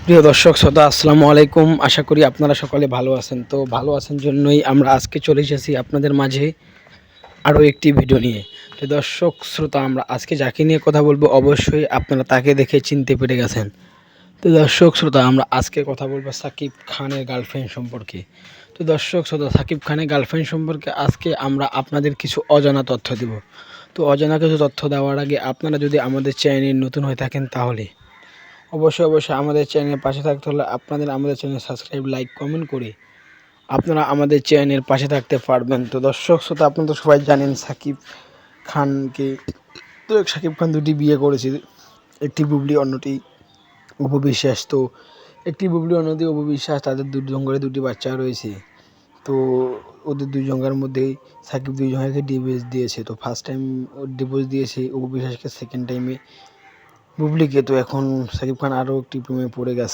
প্রিয় দর্শক শ্রোতা আসসালামু আলাইকুম। আশা করি আপনারা সকলে ভালো আছেন। তো ভালো আছেন জন্যই আমরা আজকে চলে এসেছি আপনাদের মাঝে আরও একটি ভিডিও নিয়ে। তো দর্শক শ্রোতা, আমরা আজকে যাকে নিয়ে কথা বলবো অবশ্যই আপনারা তাকে দেখে চিনতে পেরে গেছেন। তো দর্শক শ্রোতা, আমরা আজকে কথা বলবো সাকিব খানের গার্লফ্রেন্ড সম্পর্কে। তো দর্শক শ্রোতা, সাকিব খানের গার্লফ্রেন্ড সম্পর্কে আজকে আমরা আপনাদের কিছু অজানা তথ্য দেব। তো অজানা কিছু তথ্য দেওয়ার আগে আপনারা যদি আমাদের চ্যানেলে নতুন হয়ে থাকেন তাহলে অবশ্যই আমাদের চ্যানেলের পাশে থাকতে হলে আপনাদের আমাদের চ্যানেল সাবস্ক্রাইব, লাইক, কমেন্ট করে আপনারা আমাদের চ্যানেলের পাশে থাকতে পারবেন। তো দর্শক শ্রোতা, আপনারা তো সবাই জানেন খানকে সাকিব খান দুটি বিয়ে করেছে, একটি বুবলি অন্যটি অপু বিশ্বাস। তো একটি বুবলি অন্যটি অপু বিশ্বাস, তাদের দুজন করে দুটি বাচ্চা রয়েছে। তো ওদের দুজনের মধ্যেই সাকিব দুজনকে ডিভোর্স দিয়েছে। তো ফার্স্ট টাইম ডিভোর্স দিয়েছে অপু বিশ্বাসকে, সেকেন্ড টাইমে বুবলিকে। তো এখন সাকিব খান আরও একটি প্রেমে পড়ে গেছে।